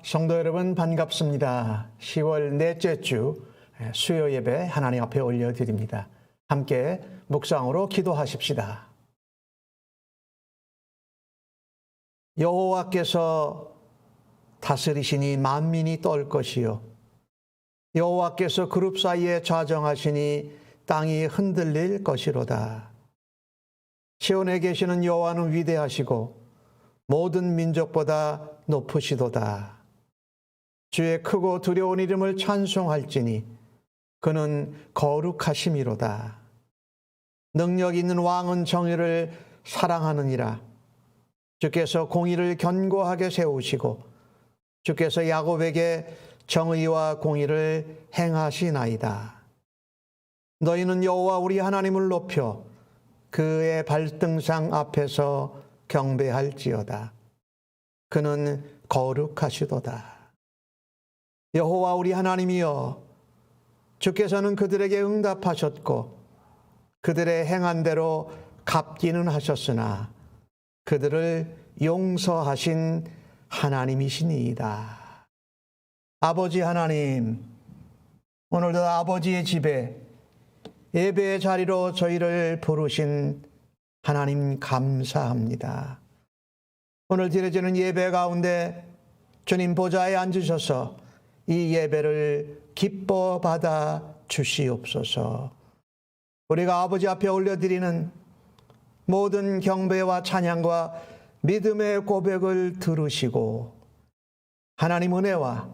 성도 여러분 반갑습니다. 10월 넷째 주 수요 예배 하나님 앞에 올려드립니다. 함께 묵상으로 기도하십시다. 여호와께서 다스리시니 만민이 떨 것이요 여호와께서 그룹 사이에 좌정하시니 땅이 흔들릴 것이로다. 시온에 계시는 여호와는 위대하시고 모든 민족보다 높으시도다. 주의 크고 두려운 이름을 찬송할지니 그는 거룩하심이로다. 능력 있는 왕은 정의를 사랑하느니라. 주께서 공의를 견고하게 세우시고 주께서 야곱에게 정의와 공의를 행하시나이다. 너희는 여호와 우리 하나님을 높여 그의 발등상 앞에서 경배할지어다. 그는 거룩하시도다. 여호와 우리 하나님이여, 주께서는 그들에게 응답하셨고 그들의 행한 대로 갚기는 하셨으나 그들을 용서하신 하나님이시니이다. 아버지 하나님, 오늘도 아버지의 집에 예배의 자리로 저희를 부르신 하나님 감사합니다. 오늘 드려지는 예배 가운데 주님 보좌에 앉으셔서 이 예배를 기뻐 받아 주시옵소서. 우리가 아버지 앞에 올려드리는 모든 경배와 찬양과 믿음의 고백을 들으시고 하나님 은혜와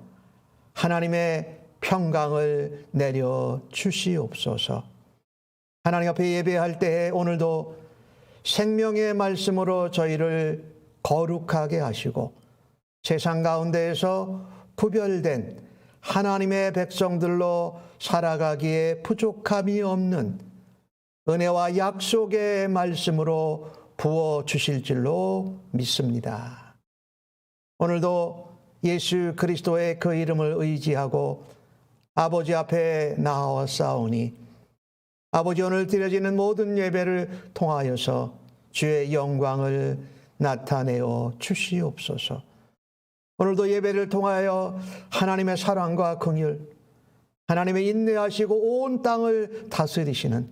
하나님의 평강을 내려 주시옵소서. 하나님 앞에 예배할 때에 오늘도 생명의 말씀으로 저희를 거룩하게 하시고 세상 가운데에서 구별된 하나님의 백성들로 살아가기에 부족함이 없는 은혜와 약속의 말씀으로 부어주실 줄로 믿습니다. 오늘도 예수 그리스도의 그 이름을 의지하고 아버지 앞에 나아왔사오니 아버지 오늘 드려지는 모든 예배를 통하여서 주의 영광을 나타내어 주시옵소서. 오늘도 예배를 통하여 하나님의 사랑과 긍휼, 하나님의 인내하시고 온 땅을 다스리시는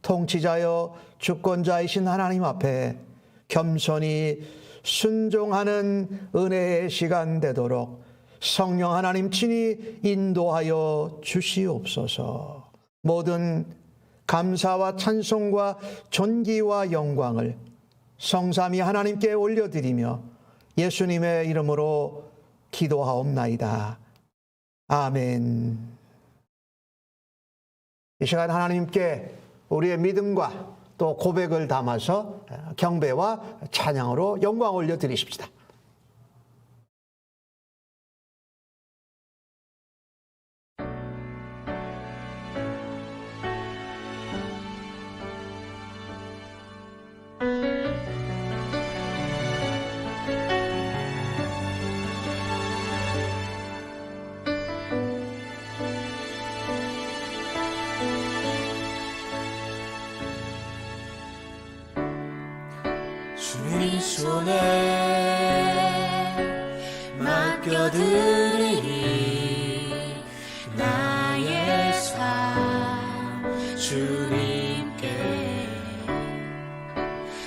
통치자여 주권자이신 하나님 앞에 겸손히 순종하는 은혜의 시간 되도록 성령 하나님 친히 인도하여 주시옵소서. 모든 감사와 찬송과 존귀와 영광을 성삼위 하나님께 올려드리며 예수님의 이름으로 기도하옵나이다. 아멘. 이 시간 하나님께 우리의 믿음과 또 고백을 담아서 경배와 찬양으로 영광 올려드리십시다. 주님 손에 맡겨드리니 나의 삶 주님께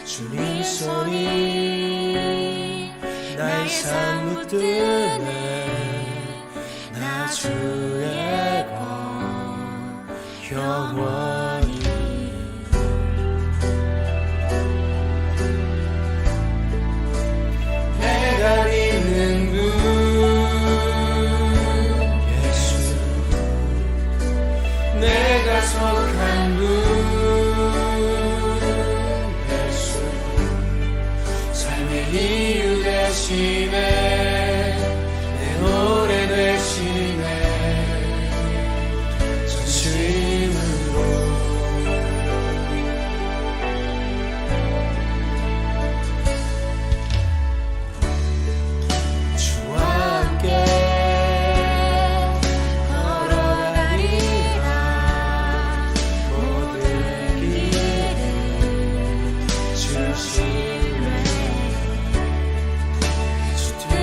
주님 손이 나의 삶 붙드네 나 주의 것 영원히 내가 믿는 분 예수 내가 속한 분 예수 삶의 이유 되시네 내 노래 되시네 전심으로 주시네 주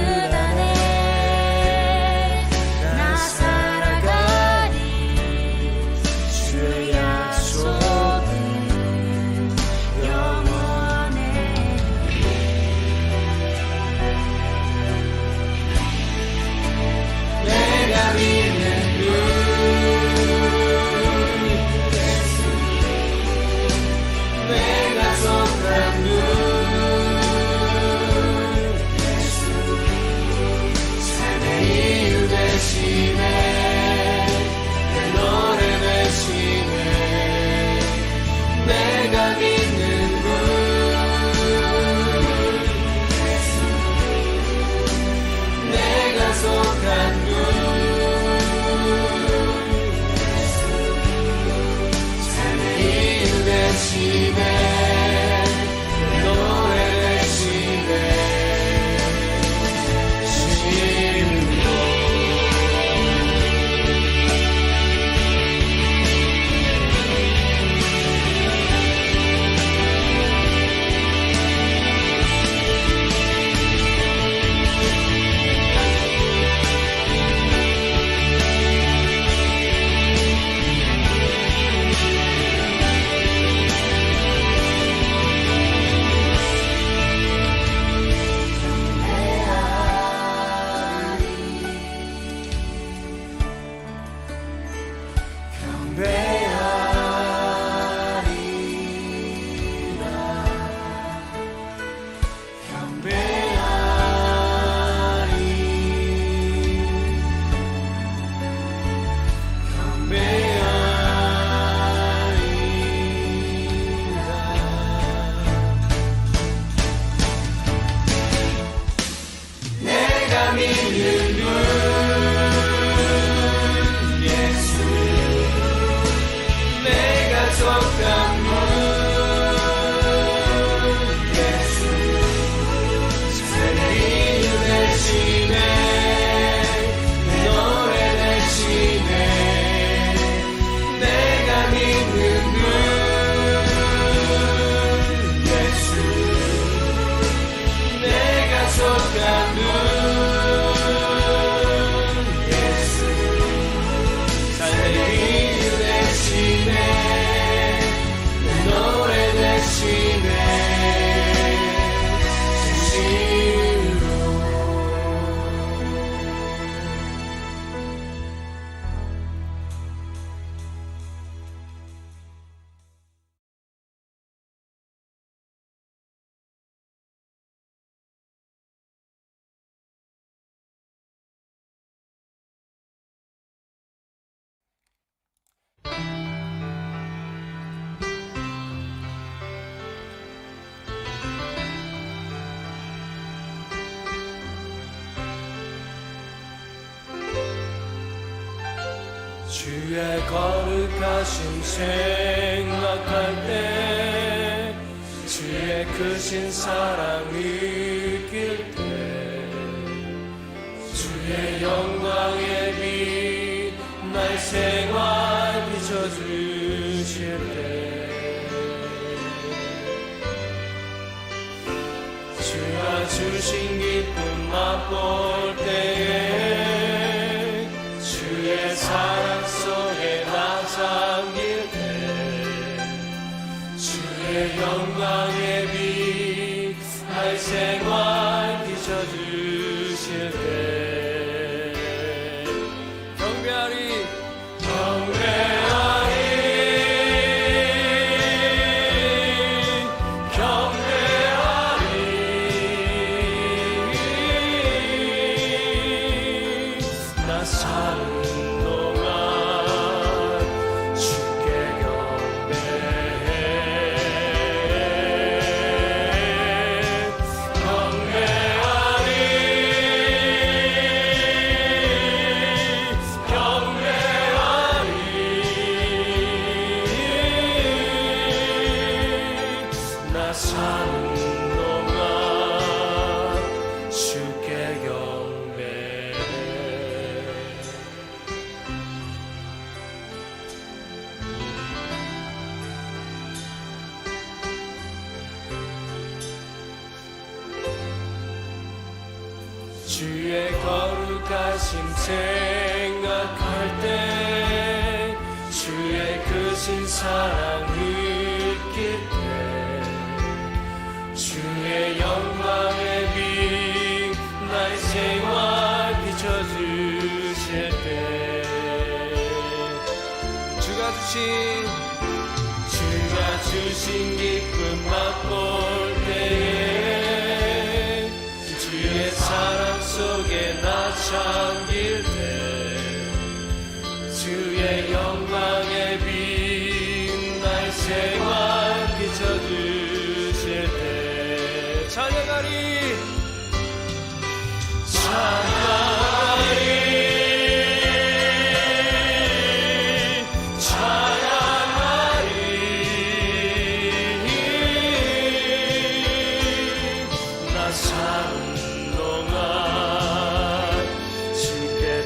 믿는 분 예수 내가 속한 분 예수 삶의 이유 대신에 내 노래 대신에 내가 믿는 분 예수 내가 속한 분 주의 거룩하심 생각할 때 주의 크신 사랑 느낄 때 주의 영광의 빛 나의 생활 비춰주실 때 주가 주신 기쁨 맛볼 때에 주의 사랑 속에 나 잠길 때 주의 영광의 빛 나의 생활 비춰주실 때 경배하리 나 사는 주의 거룩하심 생각할 때 주의 크신 사랑 느낄 때 주의 영광의 빛 나의 생활 비춰주실 때 주가 주신 기쁨 맛볼 때에 주의 사랑 속에 나 잠길 때 주의 영광의 빛 나의 생활 비춰주실 때 찬양하리 나 사는 동안 주께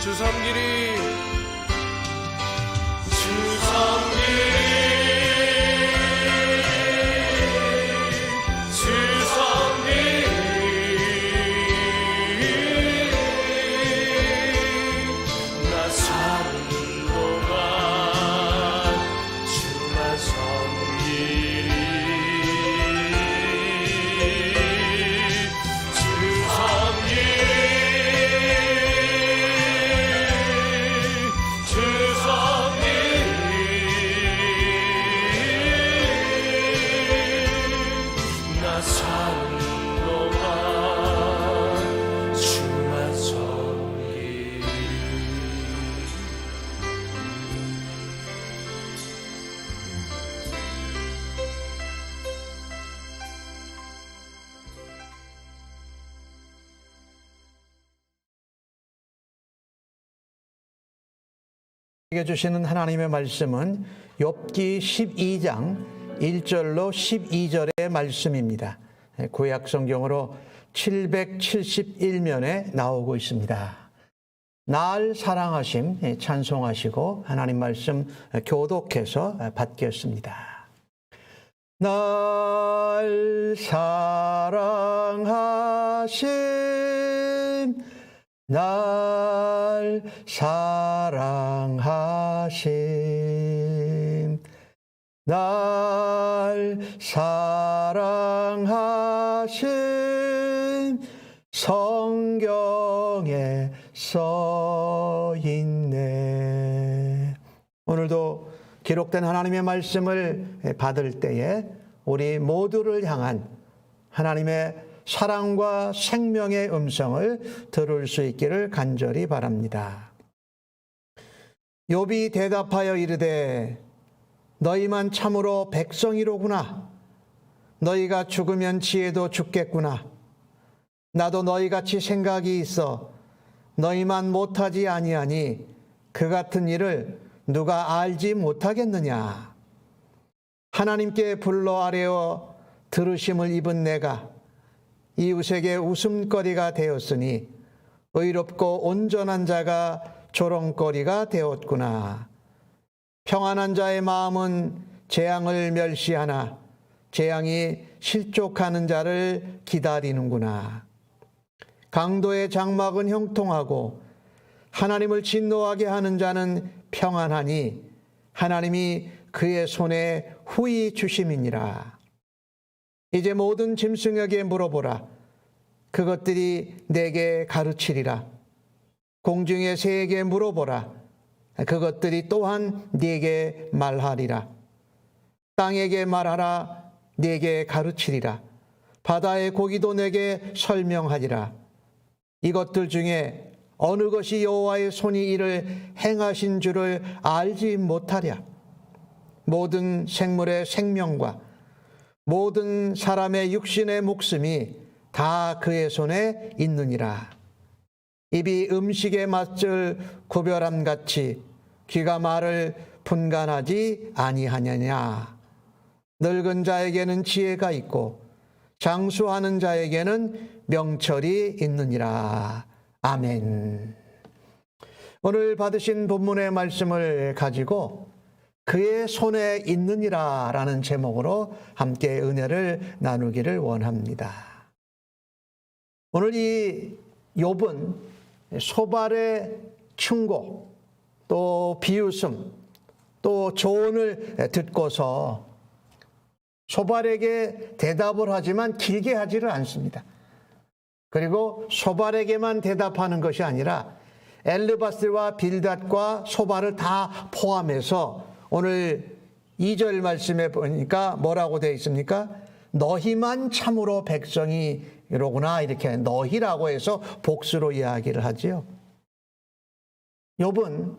주 섬기리 나 사는 동안 주만 섬기리 주 섬기리 주시는 하나님의 말씀은 욥기 12장 1절로 12절의 말씀입니다. 구약 성경으로 771면에 나오고 있습니다. 날 사랑하심 찬송하시고 하나님 말씀 교독해서 받겠습니다. 날 사랑하심 날 사랑하심 날 사랑하심 성경에 써 있네. 오늘도 기록된 하나님의 말씀을 받을 때에 우리 모두를 향한 하나님의 사랑과 생명의 음성을 들을 수 있기를 간절히 바랍니다. 욥이 대답하여 이르되 너희만 참으로 백성이로구나. 너희가 죽으면 지혜도 죽겠구나. 나도 너희같이 생각이 있어 너희만 못하지 아니하니 그 같은 일을 누가 알지 못하겠느냐. 하나님께 불러 아뢰어 들으심을 입은 내가 이웃에게 웃음거리가 되었으니 의롭고 온전한 자가 조롱거리가 되었구나. 평안한 자의 마음은 재앙을 멸시하나 재앙이 실족하는 자를 기다리는구나. 강도의 장막은 형통하고 하나님을 진노하게 하는 자는 평안하니 하나님이 그의 손에 후히 주심이니라. 이제 모든 짐승에게 물어보라. 그것들이 내게 가르치리라. 공중의 새에게 물어보라. 그것들이 또한 네게 말하리라. 땅에게 말하라. 네게 가르치리라. 바다의 고기도 내게 설명하리라. 이것들 중에 어느 것이 여호와의 손이 이를 행하신 줄을 알지 못하랴. 모든 생물의 생명과 모든 사람의 육신의 목숨이 다 그의 손에 있느니라. 입이 음식의 맛을 구별함 같이 귀가 말을 분간하지 아니하느냐. 늙은 자에게는 지혜가 있고 장수하는 자에게는 명철이 있느니라. 아멘. 오늘 받으신 본문의 말씀을 가지고 그의 손에 있느니라 라는 제목으로 함께 은혜를 나누기를 원합니다. 오늘 이 욥은 소발의 충고, 또 비웃음, 또 조언을 듣고서 소발에게 대답을 하지만 길게 하지를 않습니다. 그리고 소발에게만 대답하는 것이 아니라 엘르바스와 빌닷과 소발을 다 포함해서 오늘 2절 말씀에 보니까 뭐라고 되어 있습니까? 너희만 참으로 백성이로구나. 이렇게 너희라고 해서 복수로 이야기를 하지요. 욥은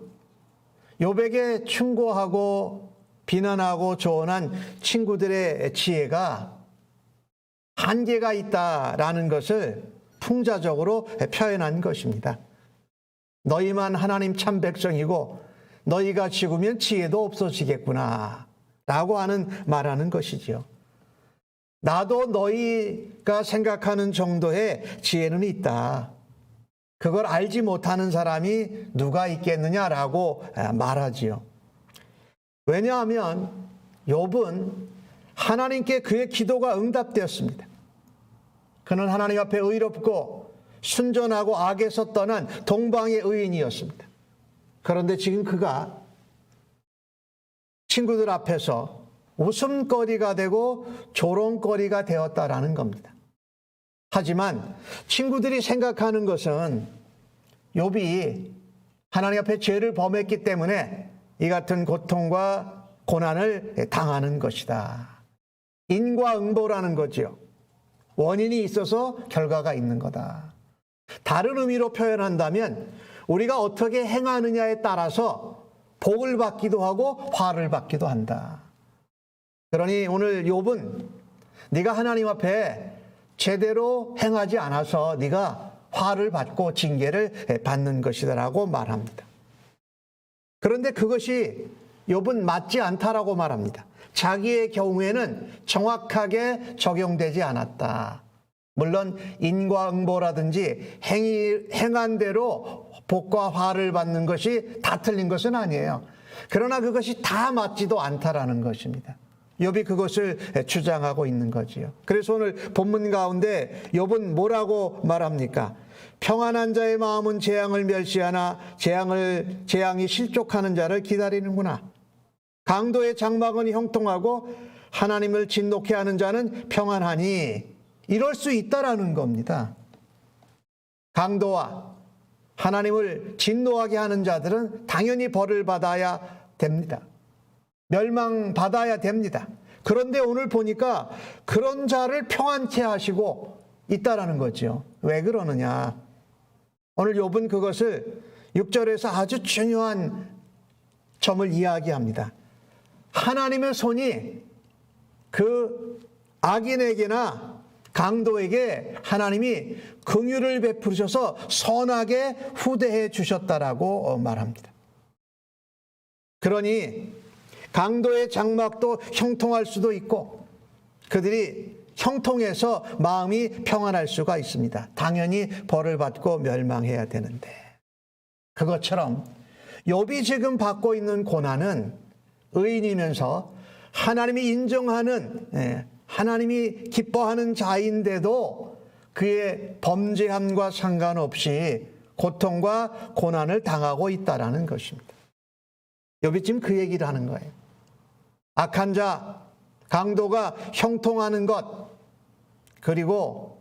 욥에게 충고하고 비난하고 조언한 친구들의 지혜가 한계가 있다라는 것을 풍자적으로 표현한 것입니다. 너희만 하나님 참 백성이고 너희가 죽으면 지혜도 없어지겠구나 라고 말하는 것이지요. 나도 너희가 생각하는 정도의 지혜는 있다. 그걸 알지 못하는 사람이 누가 있겠느냐라고 말하지요. 왜냐하면 욥은 하나님께 그의 기도가 응답되었습니다. 그는 하나님 앞에 의롭고 순전하고 악에서 떠난 동방의 의인이었습니다. 그런데 지금 그가 친구들 앞에서 웃음거리가 되고 조롱거리가 되었다라는 겁니다. 하지만 친구들이 생각하는 것은 욥이 하나님 앞에 죄를 범했기 때문에 이 같은 고통과 고난을 당하는 것이다. 인과응보라는 거지요. 원인이 있어서 결과가 있는 거다. 다른 의미로 표현한다면 우리가 어떻게 행하느냐에 따라서 복을 받기도 하고 화를 받기도 한다. 그러니 오늘 욥은 네가 하나님 앞에 제대로 행하지 않아서 네가 화를 받고 징계를 받는 것이다라고 말합니다. 그런데 그것이 욥은 맞지 않다라고 말합니다. 자기의 경우에는 정확하게 적용되지 않았다. 물론 인과응보라든지 행한 대로 복과 화를 받는 것이 다 틀린 것은 아니에요. 그러나 그것이 다 맞지도 않다라는 것입니다. 욥이 그것을 주장하고 있는 거지요. 그래서 오늘 본문 가운데 욥은 뭐라고 말합니까? 평안한 자의 마음은 재앙을 멸시하나 재앙이 실족하는 자를 기다리는구나. 강도의 장막은 형통하고 하나님을 진노케 하는 자는 평안하니, 이럴 수 있다라는 겁니다. 강도와 하나님을 진노하게 하는 자들은 당연히 벌을 받아야 됩니다. 멸망받아야 됩니다. 그런데 오늘 보니까 그런 자를 평안케 하시고 있다라는 거죠. 왜 그러느냐? 오늘 욥은 그것을 6절에서 아주 중요한 점을 이야기합니다. 하나님의 손이 그 악인에게나 강도에게 하나님이 긍휼을 베푸셔서 선하게 후대해 주셨다라고 말합니다. 그러니 강도의 장막도 형통할 수도 있고 그들이 형통해서 마음이 평안할 수가 있습니다. 당연히 벌을 받고 멸망해야 되는데, 그것처럼 욥이 지금 받고 있는 고난은 의인이면서 하나님이 인정하는, 하나님이 기뻐하는 자인데도 그의 범죄함과 상관없이 고통과 고난을 당하고 있다라는 것입니다. 욥이 지금 그 얘기를 하는 거예요. 악한 자, 강도가 형통하는 것, 그리고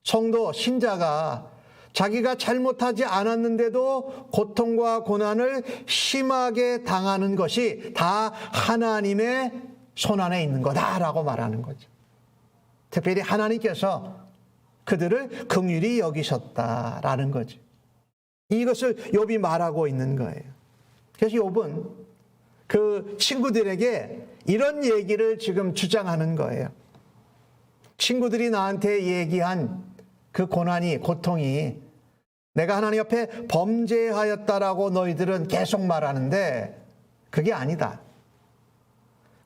성도, 신자가 자기가 잘못하지 않았는데도 고통과 고난을 심하게 당하는 것이 다 하나님의 손안에 있는 거다라고 말하는 거죠. 특별히 하나님께서 그들을 긍휼히 여기셨다라는 거죠. 이것을 욥이 말하고 있는 거예요. 그래서 욥은 그 친구들에게 이런 얘기를 지금 주장하는 거예요. 친구들이 나한테 얘기한 그 고난이, 고통이 내가 하나님 앞에 범죄하였다라고 너희들은 계속 말하는데 그게 아니다.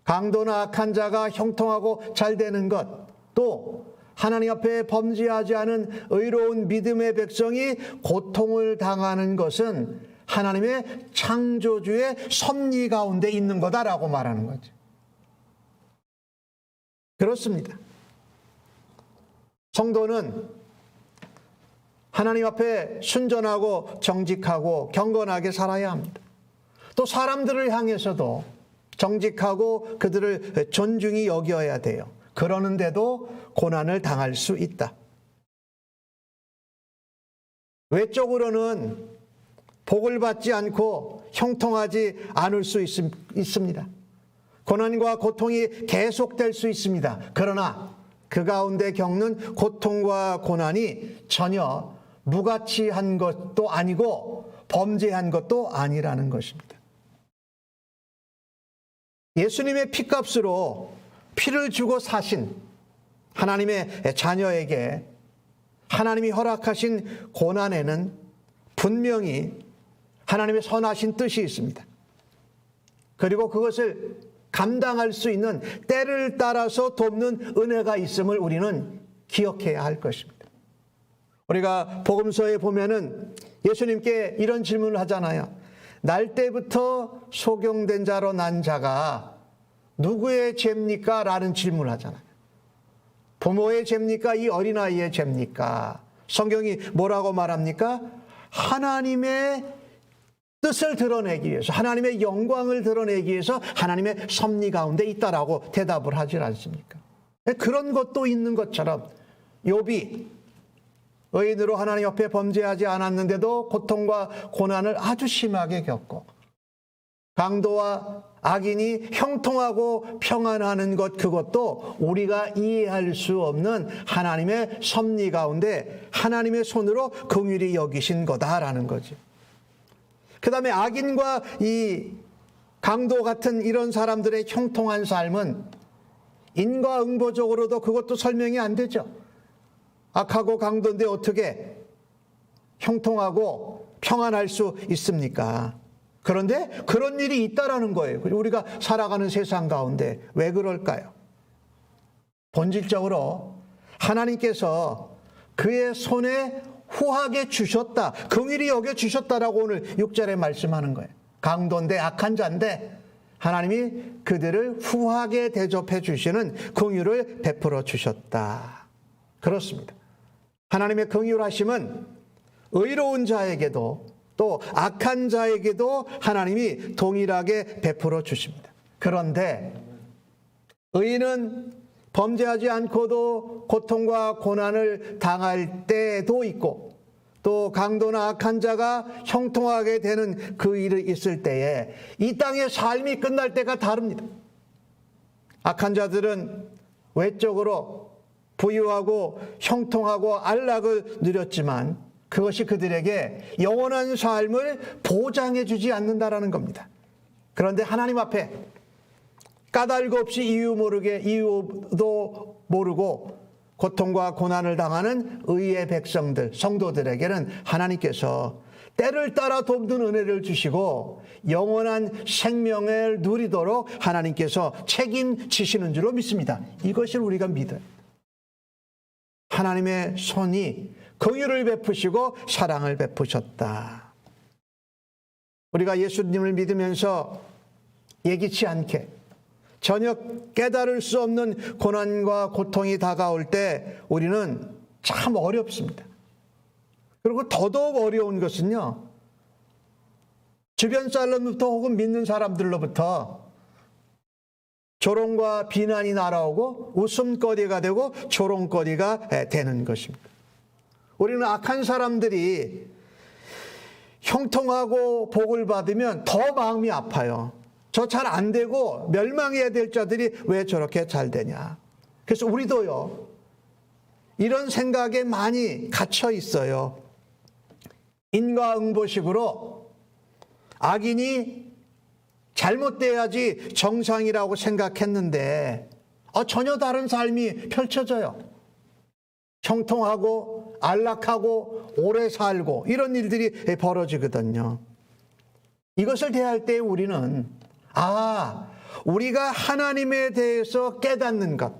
강도나 악한 자가 형통하고 잘 되는 것, 또 하나님 앞에 범죄하지 않은 의로운 믿음의 백성이 고통을 당하는 것은 하나님의 창조주의 섭리 가운데 있는 거다라고 말하는 거죠. 그렇습니다. 성도는 하나님 앞에 순전하고 정직하고 경건하게 살아야 합니다. 또 사람들을 향해서도 정직하고 그들을 존중히 여겨야 돼요. 그러는데도 고난을 당할 수 있다. 외적으로는 복을 받지 않고 형통하지 않을 수 있습니다. 고난과 고통이 계속될 수 있습니다. 그러나 그 가운데 겪는 고통과 고난이 전혀 무가치한 것도 아니고 범죄한 것도 아니라는 것입니다. 예수님의 피값으로 피를 주고 사신 하나님의 자녀에게 하나님이 허락하신 고난에는 분명히 하나님의 선하신 뜻이 있습니다. 그리고 그것을 감당할 수 있는 때를 따라서 돕는 은혜가 있음을 우리는 기억해야 할 것입니다. 우리가 복음서에 보면은 예수님께 이런 질문을 하잖아요. 날 때부터 소경된 자로 난 자가 누구의 죄입니까? 라는 질문을 하잖아요. 부모의 죄입니까? 이 어린아이의 죄입니까? 성경이 뭐라고 말합니까? 하나님의 뜻을 드러내기 위해서, 하나님의 영광을 드러내기 위해서 하나님의 섭리 가운데 있다라고 대답을 하지 않습니까? 그런 것도 있는 것처럼 욥이 의인으로 하나님 옆에 범죄하지 않았는데도 고통과 고난을 아주 심하게 겪고 강도와 악인이 형통하고 평안하는 것, 그것도 우리가 이해할 수 없는 하나님의 섭리 가운데 하나님의 손으로 긍휼히 여기신 거다라는 거죠. 그 다음에 악인과 이 강도 같은 이런 사람들의 형통한 삶은 인과응보적으로도 그것도 설명이 안 되죠. 악하고 강도인데 어떻게 형통하고 평안할 수 있습니까? 그런데 그런 일이 있다라는 거예요. 우리가 살아가는 세상 가운데 왜 그럴까요? 본질적으로 하나님께서 그의 손에 후하게 주셨다, 긍휼히 여겨 주셨다라고 오늘 6절에 말씀하는 거예요. 강도인데 악한 자인데 하나님이 그들을 후하게 대접해 주시는 긍휼을 베풀어 주셨다. 그렇습니다. 하나님의 긍휼하심은 의로운 자에게도 또 악한 자에게도 하나님이 동일하게 베풀어 주십니다. 그런데 의인은 범죄하지 않고도 고통과 고난을 당할 때도 있고, 또 강도나 악한 자가 형통하게 되는 그 일이 있을 때에 이 땅의 삶이 끝날 때가 다릅니다. 악한 자들은 외적으로 부유하고 형통하고 안락을 누렸지만 그것이 그들에게 영원한 삶을 보장해 주지 않는다라는 겁니다. 그런데 하나님 앞에 까닭 없이 이유도 모르고 고통과 고난을 당하는 의의 백성들, 성도들에게는 하나님께서 때를 따라 돕는 은혜를 주시고 영원한 생명을 누리도록 하나님께서 책임지시는 줄로 믿습니다. 이것을 우리가 믿어요. 하나님의 손이 긍휼을 베푸시고 사랑을 베푸셨다. 우리가 예수님을 믿으면서 예기치 않게 전혀 깨달을 수 없는 고난과 고통이 다가올 때 우리는 참 어렵습니다. 그리고 더더욱 어려운 것은요, 주변 사람부터 혹은 믿는 사람들로부터 조롱과 비난이 날아오고 웃음거리가 되고 조롱거리가 되는 것입니다. 우리는 악한 사람들이 형통하고 복을 받으면 더 마음이 아파요. 저 잘 안 되고 멸망해야 될 자들이 왜 저렇게 잘 되냐. 그래서 우리도요, 이런 생각에 많이 갇혀 있어요. 인과응보식으로 악인이 잘못돼야지 정상이라고 생각했는데 전혀 다른 삶이 펼쳐져요. 형통하고 안락하고 오래 살고 이런 일들이 벌어지거든요. 이것을 대할 때 우리는 우리가 하나님에 대해서 깨닫는 것,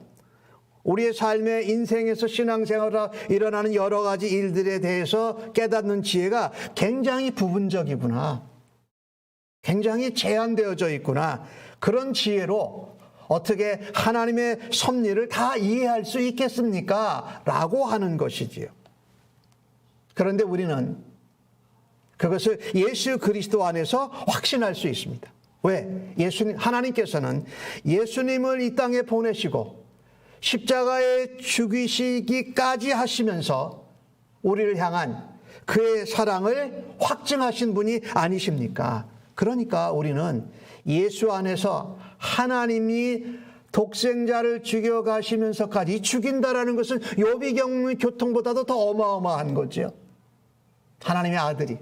우리의 삶의 인생에서 신앙생활에 일어나는 여러 가지 일들에 대해서 깨닫는 지혜가 굉장히 부분적이구나, 굉장히 제한되어져 있구나, 그런 지혜로 어떻게 하나님의 섭리를 다 이해할 수 있겠습니까? 라고 하는 것이지요. 그런데 우리는 그것을 예수 그리스도 안에서 확신할 수 있습니다. 왜? 하나님께서는 예수님을 이 땅에 보내시고 십자가에 죽이시기까지 하시면서 우리를 향한 그의 사랑을 확증하신 분이 아니십니까? 그러니까 우리는 예수 안에서 하나님이 독생자를 죽여가시면서까지 죽인다라는 것은 욥이 겪는 교통보다도 더 어마어마한 거죠. 하나님의 아들이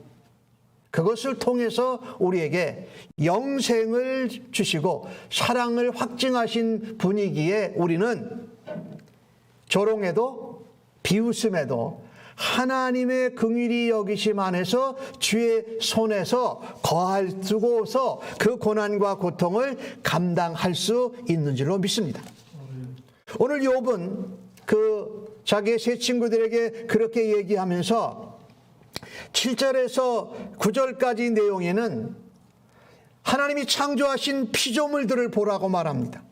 그것을 통해서 우리에게 영생을 주시고 사랑을 확증하신 분이기에 우리는 조롱에도 비웃음에도 하나님의 긍휼히 여기심 안에서 주의 손에서 거할 수고서 그 고난과 고통을 감당할 수 있는 줄로 믿습니다. 오늘 욥은 자기의 세 친구들에게 그렇게 얘기하면서 7절에서 9절까지 내용에는 하나님이 창조하신 피조물들을 보라고 말합니다.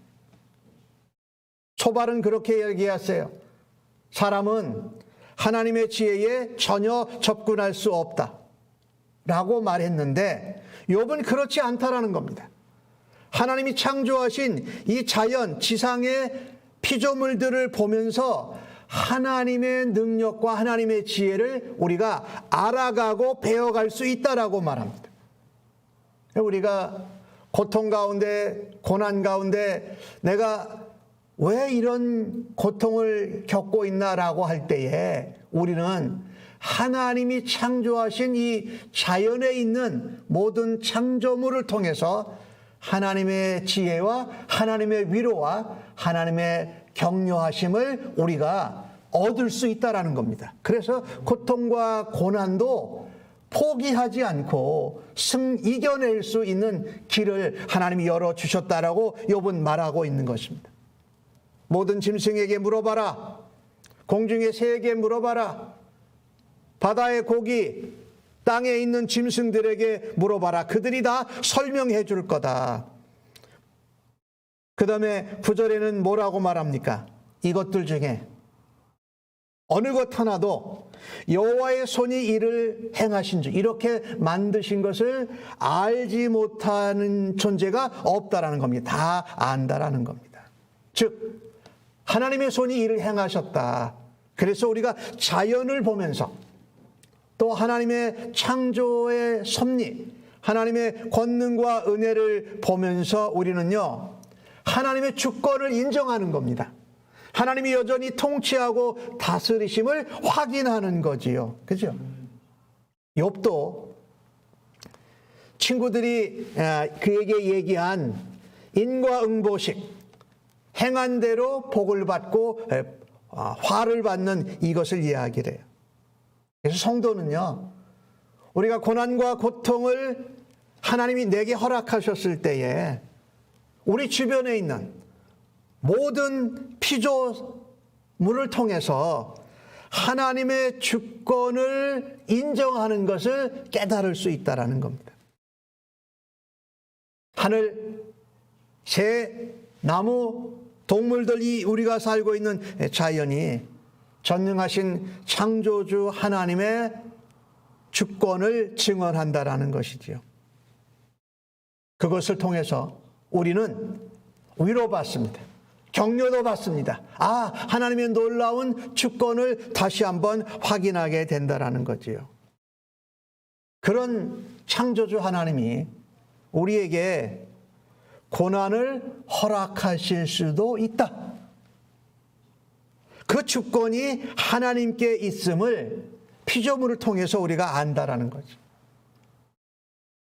소발은 그렇게 얘기하세요. 사람은 하나님의 지혜에 전혀 접근할 수 없다 라고 말했는데 욥은 그렇지 않다라는 겁니다. 하나님이 창조하신 이 자연, 지상의 피조물들을 보면서 하나님의 능력과 하나님의 지혜를 우리가 알아가고 배워갈 수 있다라고 말합니다. 우리가 고통 가운데, 고난 가운데 내가 왜 이런 고통을 겪고 있나라고 할 때에 우리는 하나님이 창조하신 이 자연에 있는 모든 창조물을 통해서 하나님의 지혜와 하나님의 위로와 하나님의 격려하심을 우리가 얻을 수 있다라는 겁니다. 그래서 고통과 고난도 포기하지 않고 이겨낼 수 있는 길을 하나님이 열어주셨다라고 욥은 말하고 있는 것입니다. 모든 짐승에게 물어봐라. 공중의 새에게 물어봐라. 바다의 고기, 땅에 있는 짐승들에게 물어봐라. 그들이 다 설명해 줄 거다. 그 다음에 9절에는 뭐라고 말합니까? 이것들 중에 어느 것 하나도 여호와의 손이 이를 행하신 줄, 이렇게 만드신 것을 알지 못하는 존재가 없다라는 겁니다. 다 안다라는 겁니다. 즉 하나님의 손이 이를 행하셨다. 그래서 우리가 자연을 보면서 또 하나님의 창조의 섭리, 하나님의 권능과 은혜를 보면서 우리는요, 하나님의 주권을 인정하는 겁니다. 하나님이 여전히 통치하고 다스리심을 확인하는 거지요. 그죠? 욥도 친구들이 그에게 얘기한 인과응보식, 행한 대로 복을 받고 화를 받는 이것을 이야기를 해요. 그래서 성도는요, 우리가 고난과 고통을 하나님이 내게 허락하셨을 때에 우리 주변에 있는 모든 피조물을 통해서 하나님의 주권을 인정하는 것을 깨달을 수 있다는 겁니다. 하늘, 새, 나무, 동물들이 우리가 살고 있는 자연이 전능하신 창조주 하나님의 주권을 증언한다라는 것이지요. 그것을 통해서 우리는 위로받습니다. 격려도 받습니다. 아, 하나님의 놀라운 주권을 다시 한번 확인하게 된다라는 거지요. 그런 창조주 하나님이 우리에게 고난을 허락하실 수도 있다. 그 주권이 하나님께 있음을 피조물을 통해서 우리가 안다라는 거죠.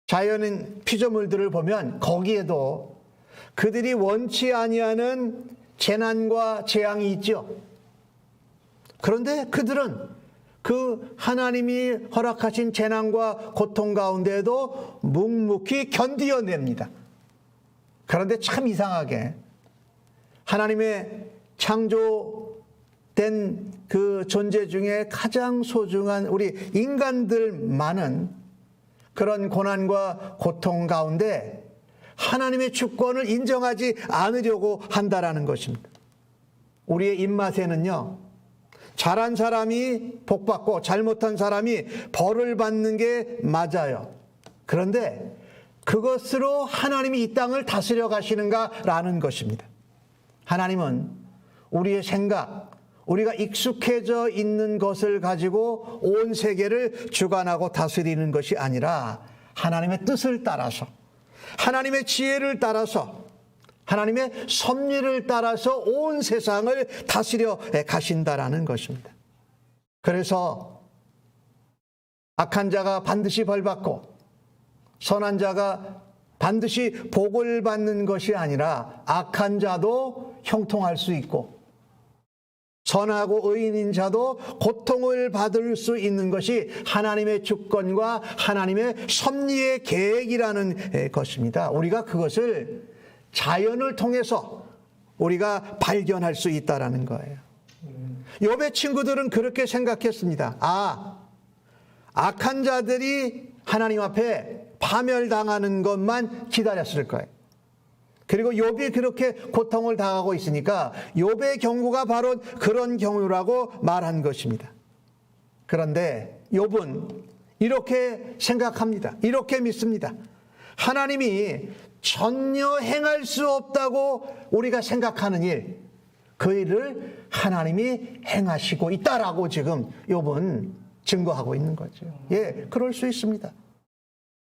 자연인 피조물들을 보면 거기에도 그들이 원치 아니하는 재난과 재앙이 있죠. 그런데 그들은 그 하나님이 허락하신 재난과 고통 가운데에도 묵묵히 견디어냅니다. 그런데 참 이상하게 하나님의 창조된 그 존재 중에 가장 소중한 우리 인간들만은 그런 고난과 고통 가운데 하나님의 주권을 인정하지 않으려고 한다라는 것입니다. 우리의 입맛에는요, 잘한 사람이 복받고 잘못한 사람이 벌을 받는 게 맞아요. 그런데 그것으로 하나님이 이 땅을 다스려 가시는가라는 것입니다. 하나님은 우리의 생각, 우리가 익숙해져 있는 것을 가지고 온 세계를 주관하고 다스리는 것이 아니라 하나님의 뜻을 따라서, 하나님의 지혜를 따라서, 하나님의 섭리를 따라서 온 세상을 다스려 가신다라는 것입니다. 그래서 악한 자가 반드시 벌받고 선한 자가 반드시 복을 받는 것이 아니라 악한 자도 형통할 수 있고 선하고 의인인 자도 고통을 받을 수 있는 것이 하나님의 주권과 하나님의 섭리의 계획이라는 것입니다. 우리가 그것을 자연을 통해서 우리가 발견할 수 있다는 거예요. 욥의 친구들은 그렇게 생각했습니다. 아, 악한 자들이 하나님 앞에 파멸당하는 것만 기다렸을 거예요. 그리고 욥이 그렇게 고통을 당하고 있으니까 욥의 경우가 바로 그런 경우라고 말한 것입니다. 그런데 욥은 이렇게 생각합니다. 이렇게 믿습니다. 하나님이 전혀 행할 수 없다고 우리가 생각하는 일, 그 일을 하나님이 행하시고 있다라고 지금 욥은 증거하고 있는 거죠. 예, 그럴 수 있습니다.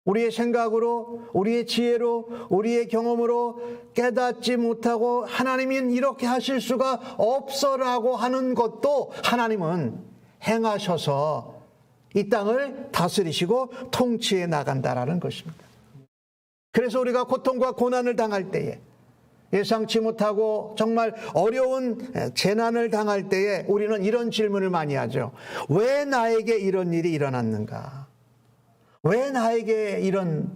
우리의 생각으로, 우리의 지혜로, 우리의 경험으로 깨닫지 못하고 하나님은 이렇게 하실 수가 없어라고 하는 것도 하나님은 행하셔서 이 땅을 다스리시고 통치해 나간다라는 것입니다. 그래서 우리가 고통과 고난을 당할 때에, 예상치 못하고 정말 어려운 재난을 당할 때에 우리는 이런 질문을 많이 하죠. 왜 나에게 이런 일이 일어났는가? 왜 나에게 이런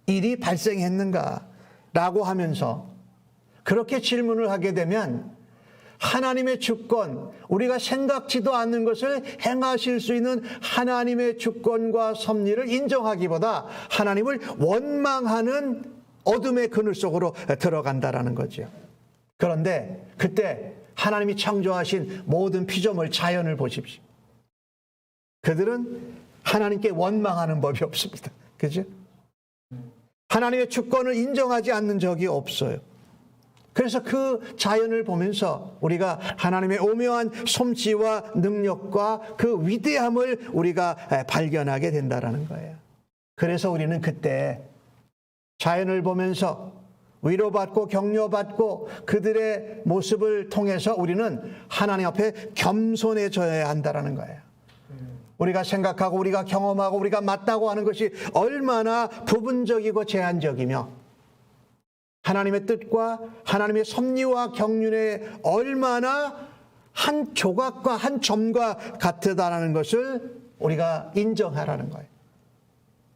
일이 발생했는가? 라고 하면서 그렇게 질문을 하게 되면 하나님의 주권, 우리가 생각지도 않는 것을 행하실 수 있는 하나님의 주권과 섭리를 인정하기보다 하나님을 원망하는 어둠의 그늘 속으로 들어간다라는 거죠. 그런데 그때 하나님이 창조하신 모든 피조물, 자연을 보십시오. 그들은 하나님께 원망하는 법이 없습니다. 그죠? 하나님의 주권을 인정하지 않는 적이 없어요. 그래서 그 자연을 보면서 우리가 하나님의 오묘한 솜씨와 능력과 그 위대함을 우리가 발견하게 된다라는 거예요. 그래서 우리는 그때 자연을 보면서 위로받고 격려받고 그들의 모습을 통해서 우리는 하나님 앞에 겸손해져야 한다라는 거예요. 우리가 생각하고 우리가 경험하고 우리가 맞다고 하는 것이 얼마나 부분적이고 제한적이며 하나님의 뜻과 하나님의 섭리와 경륜에 얼마나 한 조각과 한 점과 같다라는 것을 우리가 인정하라는 거예요.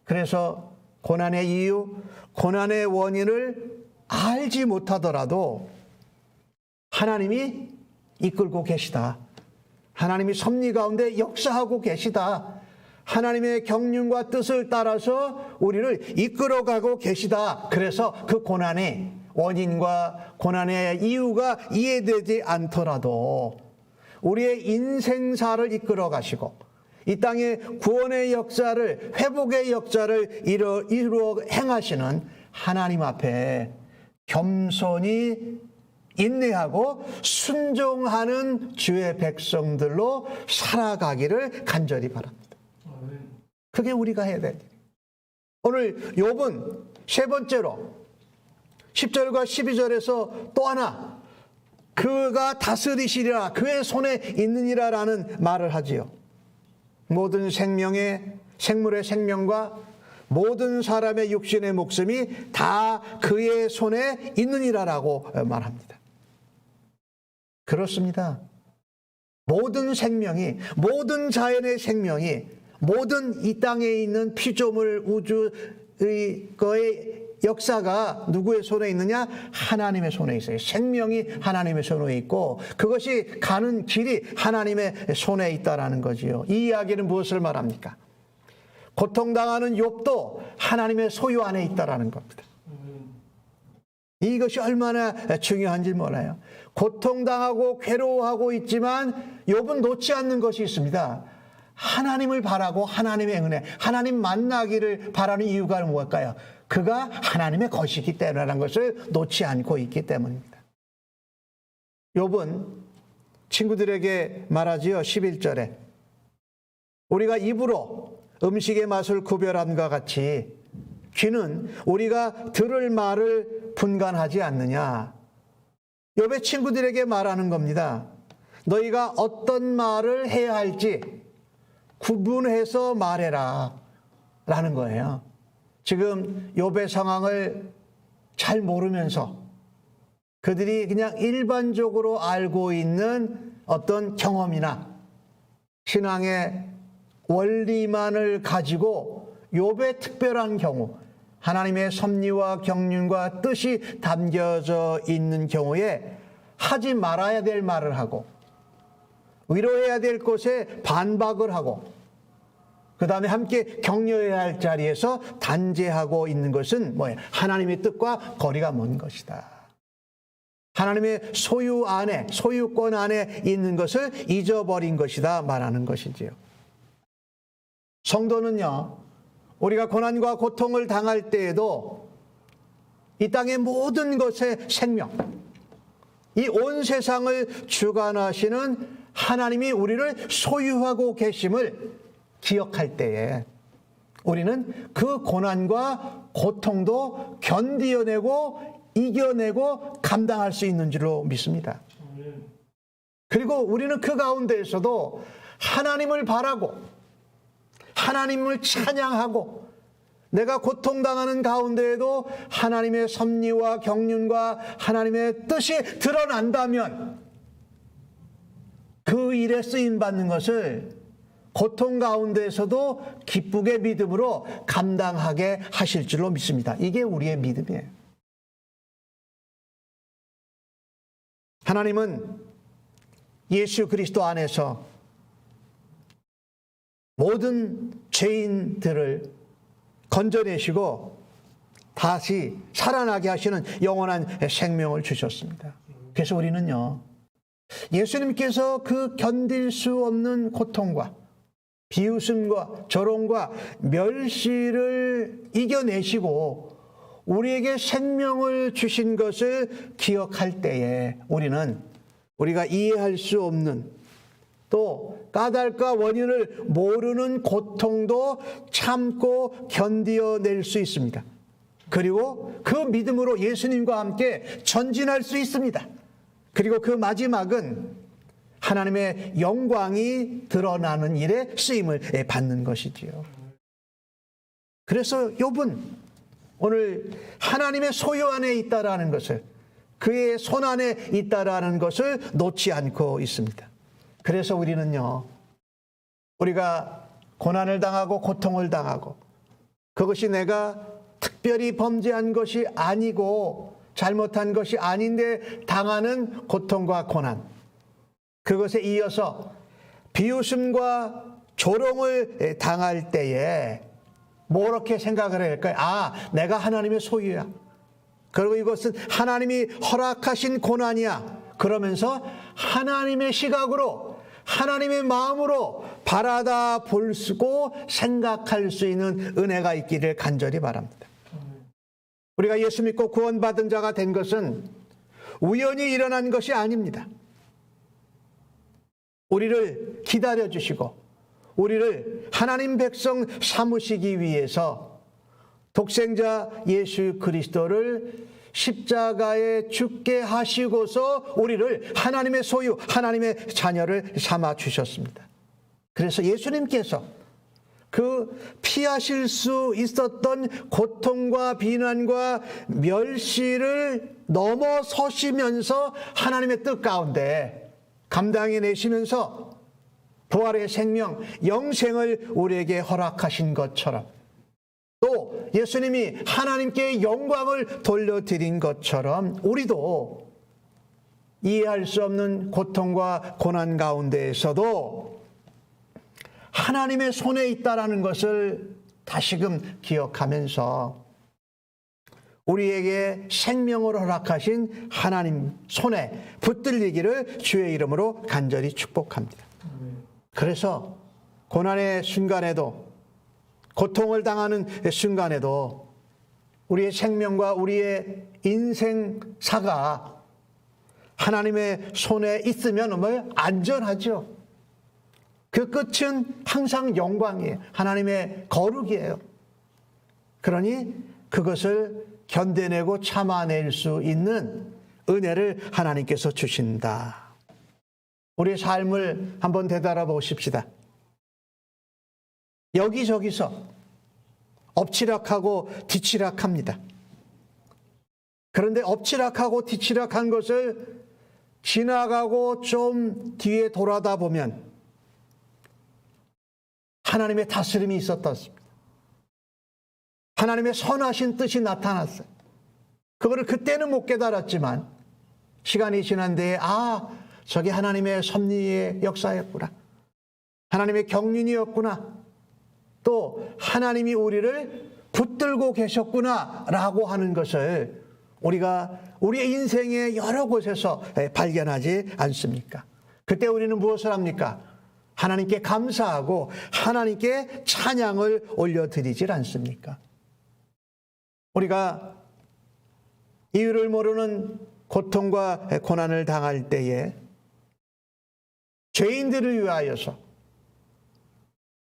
그래서 고난의 이유, 고난의 원인을 알지 못하더라도 하나님이 이끌고 계시다. 하나님이 섭리 가운데 역사하고 계시다. 하나님의 경륜과 뜻을 따라서 우리를 이끌어가고 계시다. 그래서 그 고난의 원인과 고난의 이유가 이해되지 않더라도 우리의 인생사를 이끌어 가시고 이 땅의 구원의 역사를, 회복의 역사를 이루어 행하시는 하나님 앞에 겸손히 인내하고 순종하는 주의 백성들로 살아가기를 간절히 바랍니다. 그게 우리가 해야 될 일이에요. 오늘 욥은 세 번째로 10절과 12절에서 또 하나 그가 다스리시리라 그의 손에 있느니라 라는 말을 하지요. 모든 생물의 생명과 모든 사람의 육신의 목숨이 다 그의 손에 있느니라라고 말합니다. 그렇습니다. 모든 생명이, 모든 자연의 생명이, 모든 이 땅에 있는 피조물 우주의 거의 역사가 누구의 손에 있느냐? 하나님의 손에 있어요. 생명이 하나님의 손에 있고 그것이 가는 길이 하나님의 손에 있다라는 거지요. 이 이야기는 무엇을 말합니까? 고통당하는 욥도 하나님의 소유 안에 있다라는 겁니다. 이것이 얼마나 중요한지 몰라요. 고통당하고 괴로워하고 있지만 욥은 놓지 않는 것이 있습니다. 하나님을 바라고 하나님의 은혜, 하나님 만나기를 바라는 이유가 무엇일까요? 그가 하나님의 것이기 때문이라는 것을 놓지 않고 있기 때문입니다. 욥은 친구들에게 말하지요. 11절에 우리가 입으로 음식의 맛을 구별함과 같이 귀는 우리가 들을 말을 분간하지 않느냐. 욥의 친구들에게 말하는 겁니다. 너희가 어떤 말을 해야 할지 구분해서 말해라 라는 거예요. 지금 욥의 상황을 잘 모르면서 그들이 그냥 일반적으로 알고 있는 어떤 경험이나 신앙의 원리만을 가지고 욥의 특별한 경우, 하나님의 섭리와 경륜과 뜻이 담겨져 있는 경우에 하지 말아야 될 말을 하고 위로해야 될 곳에 반박을 하고 그 다음에 함께 격려해야 할 자리에서 단죄하고 있는 것은 뭐예요? 하나님의 뜻과 거리가 먼 것이다. 하나님의 소유 안에, 소유권 안에 있는 것을 잊어버린 것이다 말하는 것이지요. 성도는요, 우리가 고난과 고통을 당할 때에도 이 땅의 모든 것의 생명, 이 온 세상을 주관하시는 하나님이 우리를 소유하고 계심을 기억할 때에 우리는 그 고난과 고통도 견디어내고 이겨내고 감당할 수 있는 줄로 믿습니다. 그리고 우리는 그 가운데에서도 하나님을 바라고 하나님을 찬양하고 내가 고통당하는 가운데에도 하나님의 섭리와 경륜과 하나님의 뜻이 드러난다면 그 일에 쓰임받는 것을 고통 가운데에서도 기쁘게 믿음으로 감당하게 하실 줄로 믿습니다. 이게 우리의 믿음이에요. 하나님은 예수 그리스도 안에서 모든 죄인들을 건져내시고 다시 살아나게 하시는 영원한 생명을 주셨습니다. 그래서 우리는요, 예수님께서 그 견딜 수 없는 고통과 비웃음과 조롱과 멸시를 이겨내시고 우리에게 생명을 주신 것을 기억할 때에 우리는 우리가 이해할 수 없는 또 까닭과 원인을 모르는 고통도 참고 견디어낼 수 있습니다. 그리고 그 믿음으로 예수님과 함께 전진할 수 있습니다. 그리고 그 마지막은 하나님의 영광이 드러나는 일에 쓰임을 받는 것이지요. 그래서 욥은 오늘 하나님의 소유 안에 있다라는 것을, 그의 손 안에 있다라는 것을 놓지 않고 있습니다. 그래서 우리는요, 우리가 고난을 당하고 고통을 당하고 그것이 내가 특별히 범죄한 것이 아니고 잘못한 것이 아닌데 당하는 고통과 고난, 그것에 이어서 비웃음과 조롱을 당할 때에 뭐렇게 생각을 할까요? 아, 내가 하나님의 소유야. 그리고 이것은 하나님이 허락하신 고난이야. 그러면서 하나님의 시각으로, 하나님의 마음으로 바라다 볼 수고 생각할 수 있는 은혜가 있기를 간절히 바랍니다. 우리가 예수 믿고 구원받은 자가 된 것은 우연히 일어난 것이 아닙니다. 우리를 기다려주시고 우리를 하나님 백성 삼으시기 위해서 독생자 예수 그리스도를 십자가에 죽게 하시고서 우리를 하나님의 소유, 하나님의 자녀를 삼아 주셨습니다. 그래서 예수님께서 그 피하실 수 있었던 고통과 비난과 멸시를 넘어서시면서 하나님의 뜻 가운데 감당해내시면서 부활의 생명, 영생을 우리에게 허락하신 것처럼, 또 예수님이 하나님께 영광을 돌려드린 것처럼 우리도 이해할 수 없는 고통과 고난 가운데에서도 하나님의 손에 있다라는 것을 다시금 기억하면서 우리에게 생명을 허락하신 하나님 손에 붙들리기를 주의 이름으로 간절히 축복합니다. 그래서 고난의 순간에도, 고통을 당하는 순간에도 우리의 생명과 우리의 인생사가 하나님의 손에 있으면 안전하죠. 그 끝은 항상 영광이에요. 하나님의 거룩이에요. 그러니 그것을 견뎌내고 참아낼 수 있는 은혜를 하나님께서 주신다. 우리의 삶을 한번 되돌아보십시다. 여기저기서 엎치락하고 뒤치락합니다. 그런데 엎치락하고 뒤치락한 것을 지나가고 좀 뒤에 돌아다 보면 하나님의 다스림이 있었습니다. 하나님의 선하신 뜻이 나타났어요. 그거를 그때는 못 깨달았지만 시간이 지난 뒤에 저게 하나님의 섭리의 역사였구나. 하나님의 경륜이었구나. 또 하나님이 우리를 붙들고 계셨구나라고 하는 것을 우리가 우리의 인생의 여러 곳에서 발견하지 않습니까? 그때 우리는 무엇을 합니까? 하나님께 감사하고 하나님께 찬양을 올려드리질 않습니까? 우리가 이유를 모르는 고통과 고난을 당할 때에 죄인들을 위하여서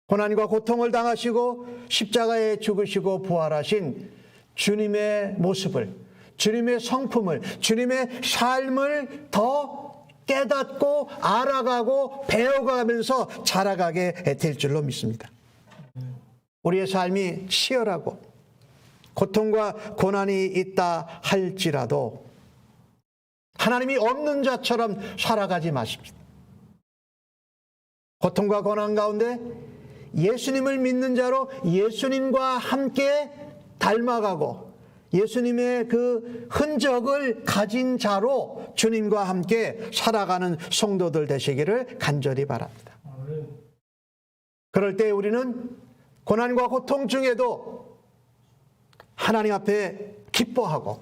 고난과 고통을 당하시고 십자가에 죽으시고 부활하신 주님의 모습을, 주님의 성품을, 주님의 삶을 더 깨닫고 알아가고 배워가면서 자라가게 될 줄로 믿습니다. 우리의 삶이 치열하고 고통과 고난이 있다 할지라도 하나님이 없는 자처럼 살아가지 마십시오. 고통과 고난 가운데 예수님을 믿는 자로 예수님과 함께 닮아가고 예수님의 그 흔적을 가진 자로 주님과 함께 살아가는 성도들 되시기를 간절히 바랍니다. 그럴 때 우리는 고난과 고통 중에도 하나님 앞에 기뻐하고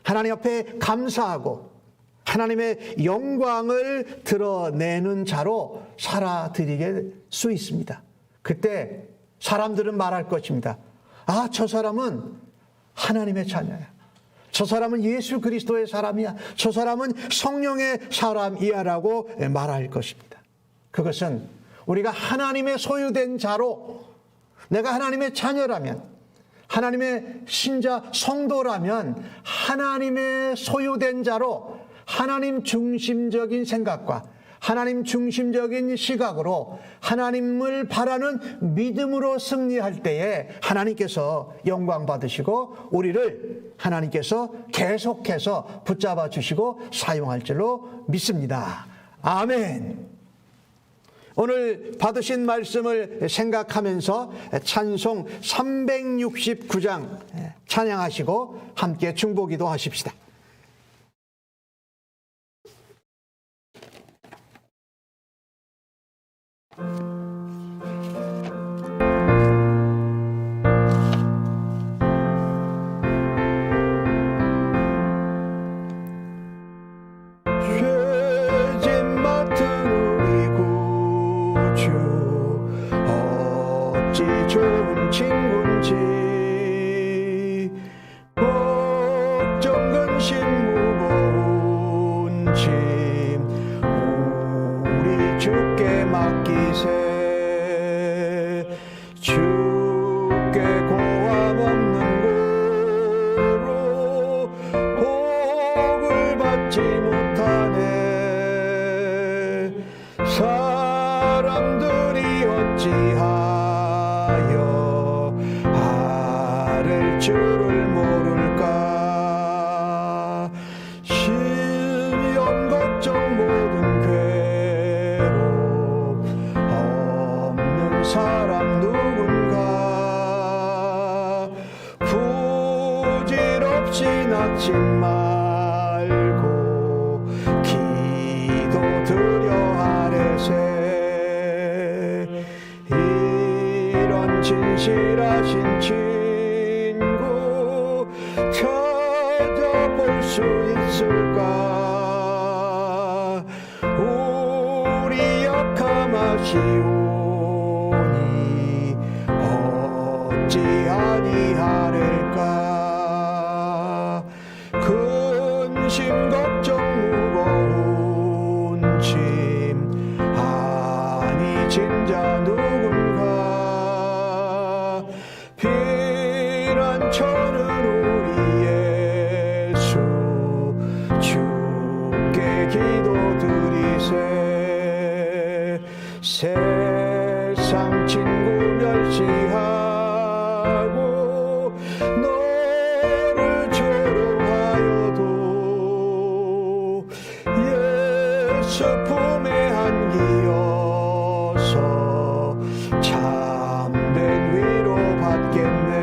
하나님 앞에 감사하고 하나님의 영광을 드러내는 자로 살아드리게 수 있습니다. 그때 사람들은 말할 것입니다. 아, 저 사람은 하나님의 자녀야. 저 사람은 예수 그리스도의 사람이야. 저 사람은 성령의 사람이야 라고 말할 것입니다. 그것은 우리가 하나님의 소유된 자로, 내가 하나님의 자녀라면, 하나님의 신자 성도라면 하나님의 소유된 자로 하나님 중심적인 생각과 하나님 중심적인 시각으로 하나님을 바라는 믿음으로 승리할 때에 하나님께서 영광 받으시고 우리를 하나님께서 계속해서 붙잡아 주시고 사용할 줄로 믿습니다. 아멘. 오늘 받으신 말씀을 생각하면서 찬송 369장 찬양하시고 함께 중보기도 하십시다. 좋은 친구인지 걱정 근심 무거운 짐 우리 주께 맡기세. 주께 고함 없는 고로 복을 받지 못하네. 사람들이 어찌하여 아를 줄을 모를까. 시련 걱정 모든 괴로움 없는 사람 누군가. 부질없이 낙심 말고 기도 드려 아래세. 이런 진실하신 친구 찾아볼 수 있을까. 우리 약함하시오니 어찌 아니하릴까. 근심 걱정 무거운 짐 아니 진자 누군가. 피난처는 우리 예수 주께 기도드리세. 세상 친구 멸시하고 너를 조롱하여도 예수 품에 안기어서 참된 위로 받겠네.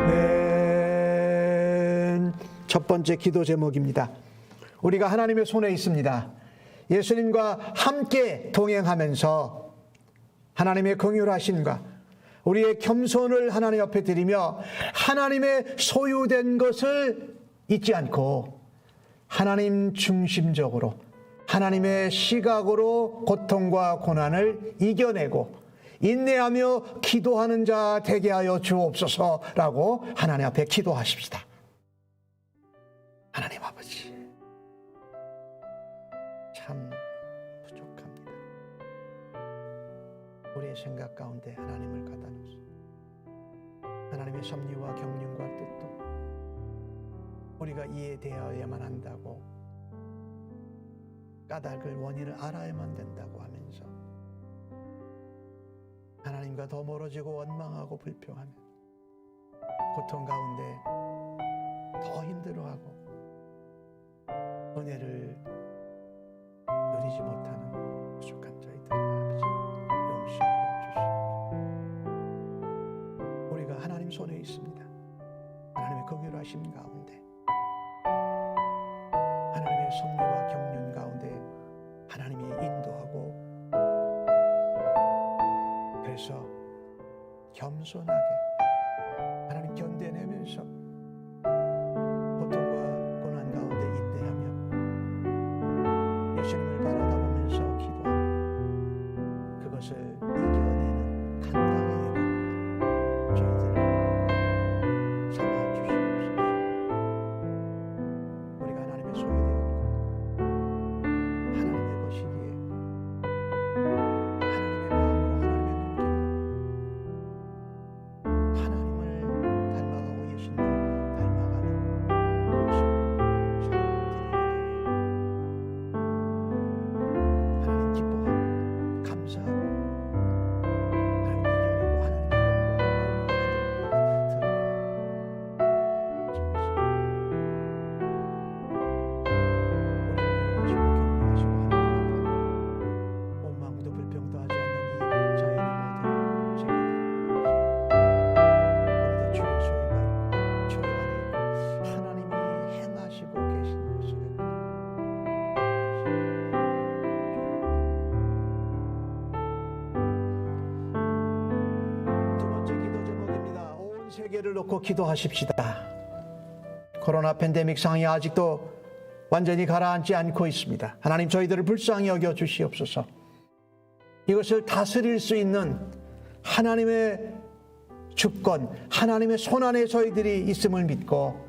아멘. 첫 번째 기도 제목입니다. 우리가 하나님의 손에 있습니다. 예수님과 함께 동행하면서 하나님의 긍휼하심과 우리의 겸손을 하나님 앞에 드리며 하나님의 소유된 것을 잊지 않고 하나님 중심적으로 하나님의 시각으로 고통과 고난을 이겨내고 인내하며 기도하는 자 되게 하여 주옵소서라고 하나님 앞에 기도하십시다. 하나님 아버지, 참 부족합니다. 우리의 생각 가운데 하나님을 갖다 놓소. 하나님의 섭리와 경륜과 뜻도 우리가 이해되어야만 한다고, 까닭을 원인을 알아야만 된다고 하면서 하나님과 더 멀어지고 원망하고 불평하며 고통 가운데 더 힘들어하고 은혜를 누리지 못하는 부족한 저희들 아버지 용서하여 주시옵소서. 우리가 하나님 손에 있습니다. 하나님의 긍휼하심 가운데, 하나님의 섭리와 경륜 가운데 하나님이 인도하고, 그래서 겸손하게 하나님 견뎌내면서 고통과 고난 가운데 인내하며 예수님을 바라다보면서 기도하며 그것을 이겨내는 감당해내는 저희들 삼아 주시옵소서. 우리가 하나님의 소유되었고 하나님의 것이기에 하나님의 마음으로 하나님의 눈길로 하나님을 닮아가고 예수님을 닮아가는 모습으로 삶을 드리게 되어 하나님 기뻐하고 감사하고 하나님 이겨내고 하나님의 영광을 온 마음으로 불평도 하지 않는 이 자연의 모든 세계를 우리도 주의 소유가 있고 주의 안에 있고 하나님이 행하시고 계신 것을 두 번째 기도 제목입니다. 온 세계를 놓고 기도하십시다. 코로나 팬데믹 상이 아직도 완전히 가라앉지 않고 있습니다. 하나님 저희들을 불쌍히 여겨 주시옵소서. 이것을 다스릴 수 있는 하나님의 주권, 하나님의 손안에 저희들이 있음을 믿고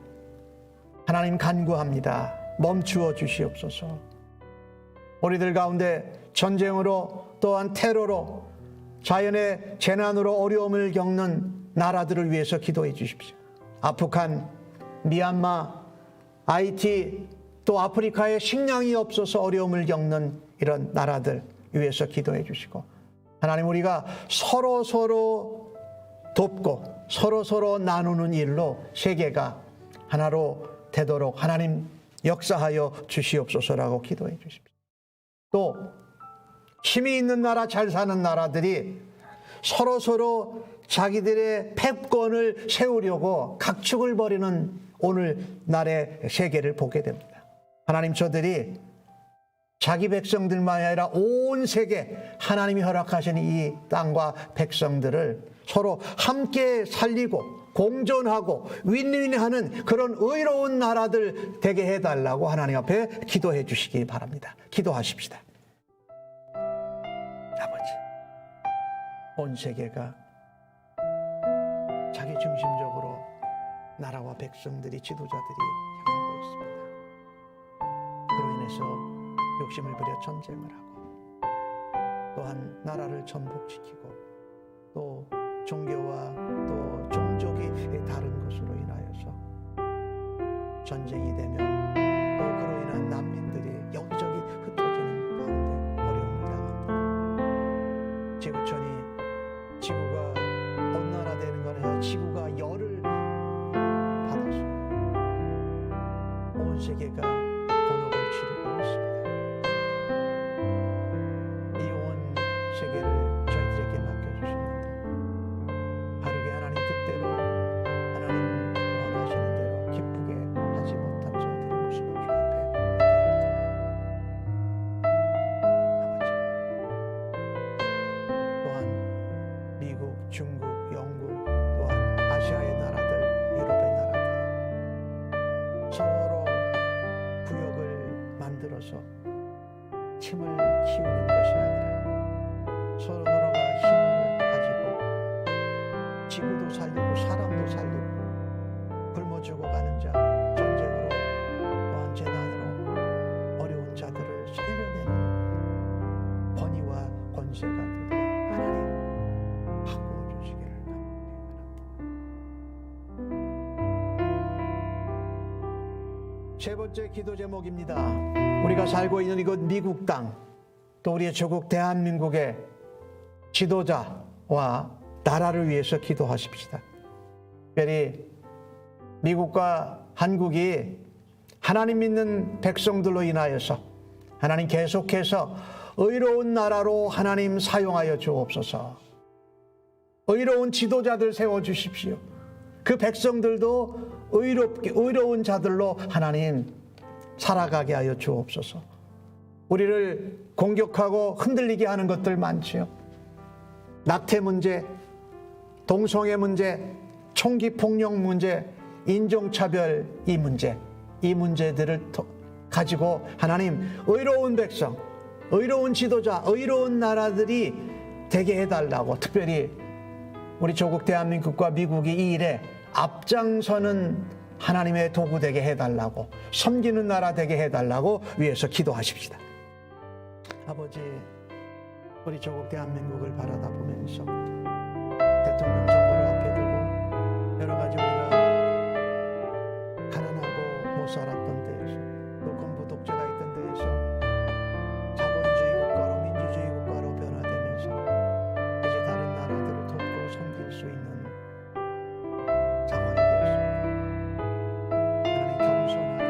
하나님 간구합니다. 멈추어 주시옵소서. 우리들 가운데 전쟁으로 또한 테러로 자연의 재난으로 어려움을 겪는 나라들을 위해서 기도해 주십시오. 아프간, 미얀마, 하이티, 또 아프리카에 식량이 없어서 어려움을 겪는 이런 나라들 위해서 기도해 주시고, 하나님 우리가 서로 돕고 서로 나누는 일로 세계가 하나로 되도록 하나님 역사하여 주시옵소서라고 기도해 주십시오. 또 힘이 있는 나라, 잘 사는 나라들이 서로 자기들의 패권을 세우려고 각축을 벌이는 오늘날의 세계를 보게 됩니다. 하나님 저들이 자기 백성들만이 아니라 온 세계 하나님이 허락하신 이 땅과 백성들을 서로 함께 살리고 공존하고 윈윈하는 그런 의로운 나라들 되게 해달라고 하나님 앞에 기도해 주시기 바랍니다. 기도하십시다. 아버지, 온 세계가 자기 중심적으로 나라와 백성들이, 지도자들이 향하고 있습니다. 그로 인해서 욕심을 부려 전쟁을 하고 또한 나라를 전복시키고 또 종교와 또 종족이 다른 것으로 인하여서 전쟁이 되며 또 그로 인한 난민들이 여기저기 흩어지는 가운데 어려움을 당합니다. 지구촌이 지구가 온난화되는 것에서 지구가 열을 받아서 온 세계가 곤혹을 치르고 있습니다. 이 온 세계를 저희들에게 맡겨주셨는데 바르게 하나님 뜻대로 하나님 원하시는 대로 기쁘게 하지 못한 저희들의 모습을 주 앞에 회개합니다. 아버지, 또한 미국, 중국, 영국, 또한 아시아의 나라들, 유럽의 나라들 서로 구역을 만들어서 힘을 키우는 것이 아니라 서로가 힘을 가지고 지구도 살리고 사람도 살리고 굶어 죽어가는 자, 전쟁으로 또한 재난으로 어려운 자들을 살려내는 권위와 권세가 되도록 하나님 바꾸어 주시기를 바랍니다. 세 번째 기도 제목입니다. 우리가 살고 있는 이곳 미국 땅, 또 우리의 조국 대한민국의 지도자와 나라를 위해서 기도하십시다. 특별히 미국과 한국이 하나님 믿는 백성들로 인하여서 하나님 계속해서 의로운 나라로 하나님 사용하여 주옵소서. 의로운 지도자들 세워주십시오. 그 백성들도 의로운 자들로 하나님 살아가게 하여 주옵소서. 우리를 공격하고 흔들리게 하는 것들 많지요. 낙태 문제, 동성애 문제, 총기 폭력 문제, 인종차별 이 문제들을 가지고 하나님 의로운 백성, 의로운 지도자, 의로운 나라들이 되게 해달라고, 특별히 우리 조국 대한민국과 미국이 이 일에 앞장서는 하나님의 도구 되게 해달라고, 섬기는 나라 되게 해달라고 위해서 기도하십시다. 아버지, 우리 조국 대한민국을 바라다 보면서 대통령 선거를 앞에 두고 여러 가지 우리가 가난하고 못 살았던 때에서, 또 건부 독재가 있던 때에서 자본주의 국가로 민주주의 국가로 변화되면서 이제 다른 나라들을 돕고 섬길 수 있는 상황이 되었습니다. 하나님 겸손하게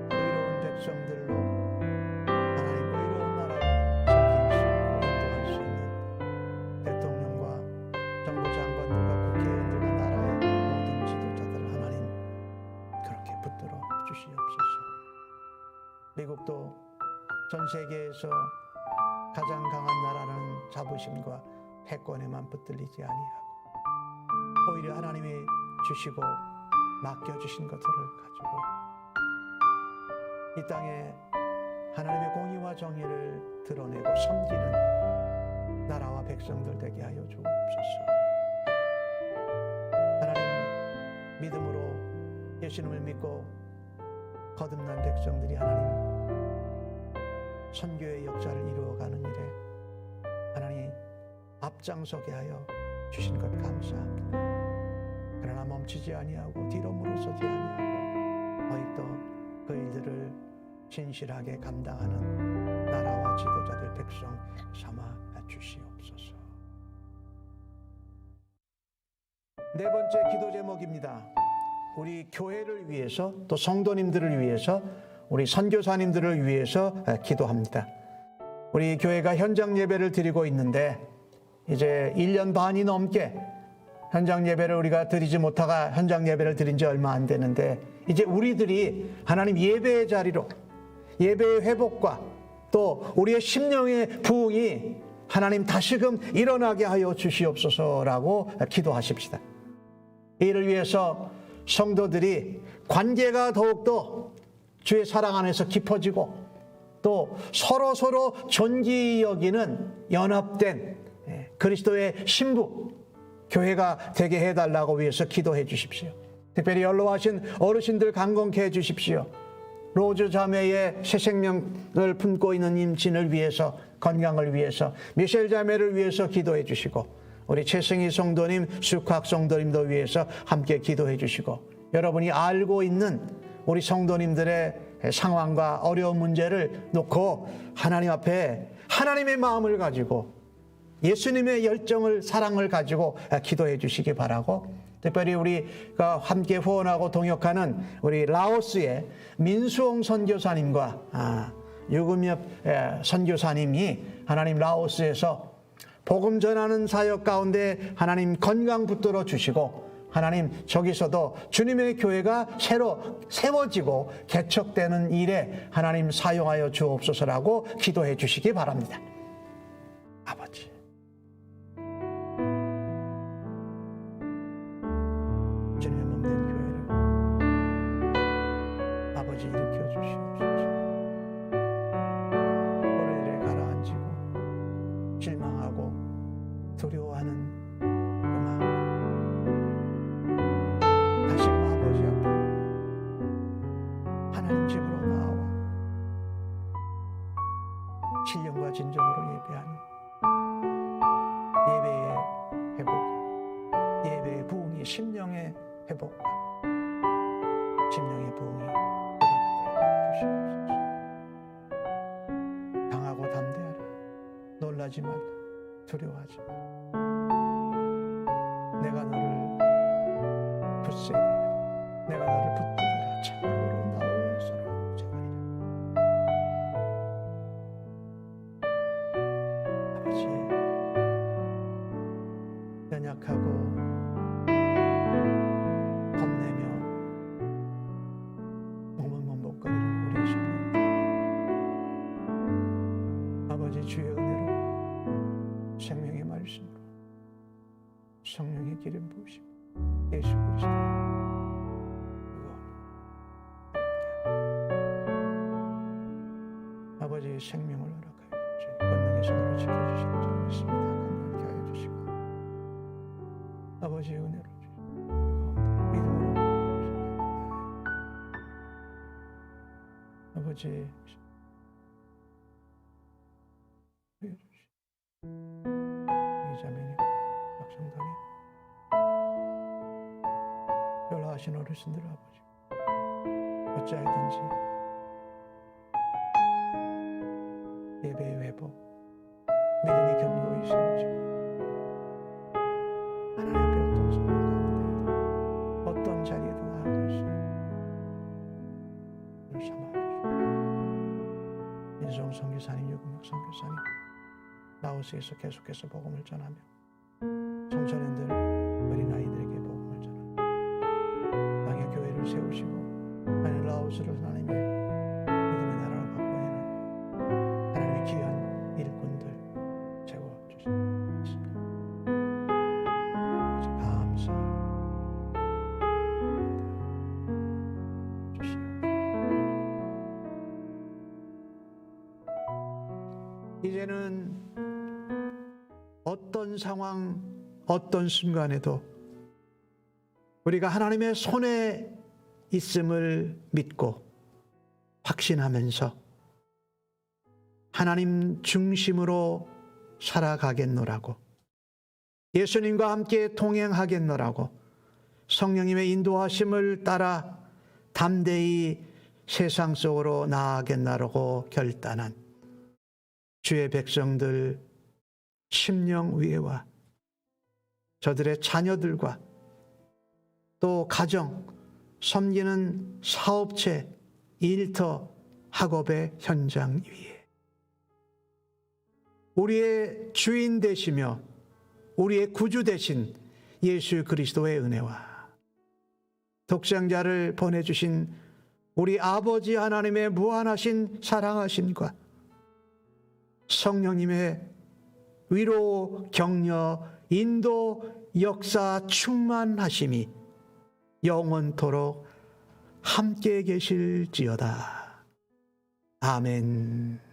의로운 백성들로 하나님 의로운 나라를 섬길 수 있고 인도할 수 있는 대통령과 정부 장관들과 국회의원들과 나라의 모든 지도자들을 하나님 그렇게 붙들어 주시옵소서. 미국도 전 세계에서 가장 강한 나라라는 자부심과 패권에만 붙들리지 아니하고 오히려 하나님이 주시고 맡겨주신 것들을 가지고 이 땅에 하나님의 공의와 정의를 드러내고 섬기는 나라와 백성들 되게 하여 주옵소서. 하나님 믿음으로 예수님을 믿고 거듭난 백성들이 하나님 선교의 역사를 이루어가는 일에 하나님 앞장서게 하여 주신 것 감사합니다. 그러나 멈추지 아니하고 뒤로 물러서지 아니하고 더욱더 그 일들을 진실하게 감당하는 나라와 지도자들 백성 삼아 주시옵소서. 네 번째 기도 제목입니다. 우리 교회를 위해서, 또 성도님들을 위해서, 우리 선교사님들을 위해서 기도합니다. 우리 교회가 현장 예배를 드리고 있는데 이제 1년 반이 넘게 현장 예배를 우리가 드리지 못하가 현장 예배를 드린 지 얼마 안 되는데, 이제 우리들이 하나님 예배의 자리로, 예배의 회복과 또 우리의 심령의 부흥이 하나님 다시금 일어나게 하여 주시옵소서라고 기도하십시다. 이를 위해서 성도들이 관계가 더욱더 주의 사랑 안에서 깊어지고 또 서로 존귀 여기는 연합된 그리스도의 신부 교회가 되게 해달라고 위해서 기도해 주십시오. 특별히 연로하신 어르신들 강건케 해 주십시오. 로즈 자매의 새 생명을 품고 있는 임신을 위해서, 건강을 위해서, 미셸 자매를 위해서 기도해 주시고, 우리 최승희 성도님, 수학 성도님도 위해서 함께 기도해 주시고, 여러분이 알고 있는 우리 성도님들의 상황과 어려운 문제를 놓고 하나님 앞에 하나님의 마음을 가지고 예수님의 열정을, 사랑을 가지고 기도해 주시기 바라고, 특별히 우리가 함께 후원하고 동역하는 우리 라오스의 민수홍 선교사님과 유금엽 선교사님이 하나님 라오스에서 복음 전하는 사역 가운데 하나님 건강 붙들어 주시고, 하나님 저기서도 주님의 교회가 새로 세워지고 개척되는 일에 하나님 사용하여 주옵소서라고 기도해 주시기 바랍니다. 아버지, 주님의 몸된 교회를 아버지 일으켜 주시옵소서. 오늘 일에 가라앉히고 실망하고 두려워하는 하나님 집으로 나와 신령과 진정으로 예배하는 예배의 회복, 예배의 부흥이 심령의 회복과 심령의 부흥이 일어나게 주시옵소서. 강하고 담대하라. 놀라지 말라. 두려워하지 말라. 내가 너를 붙세리라. 내가 너를 붙들리라. 참으로 아버지, 연약하고 겁내며 몸은 몸복거리는 우리의 신부님들, 아버지 주의 은혜로 생명의 말씀으로 성령의 기름 부으심 예수 그리스도 아버지의 생명을 허락하여 주시고 권능의 손으로 지켜주시는 줄 믿습니다. 강건케 하여 주시고 아버지의 은혜로 주시고 믿음으로 아버지 이자매님 박성당님 연락하신 어르신들 아버지 어찌하든지 예배의 회복 믿음이 견고히 세워지고 하나님 앞에 어떤 상황 가운데에도 어떤 자리에도 나아갈 수 있는 삼아 주시고 인성 선교사님 유금혁 선교사님 라오스에서 계속해서 복음을 전하며 청소년들 어린아이들에게 복음을 전하며 땅의 교회를 세우시고 하나님 라오스를 하나님의 믿음의 나라를 확보해는 하나님의 귀한 일꾼들 세워주시옵소서. 아버지 감사합니다. 주시옵소서. 이제는 어떤 상황, 어떤 순간에도 우리가 하나님의 손에 있음을 믿고 확신하면서 하나님 중심으로 살아가겠노라고, 예수님과 함께 동행하겠노라고, 성령님의 인도하심을 따라 담대히 세상 속으로 나아가겠노라고 결단한 주의 백성들 심령위회와 저들의 자녀들과 또 가정, 섬기는 사업체, 일터, 학업의 현장 위에 우리의 주인 되시며 우리의 구주 되신 예수 그리스도의 은혜와 독생자를 보내주신 우리 아버지 하나님의 무한하신 사랑하심과 성령님의 위로, 격려, 인도, 역사, 충만하심이 영원토록 함께 계실지어다. 아멘.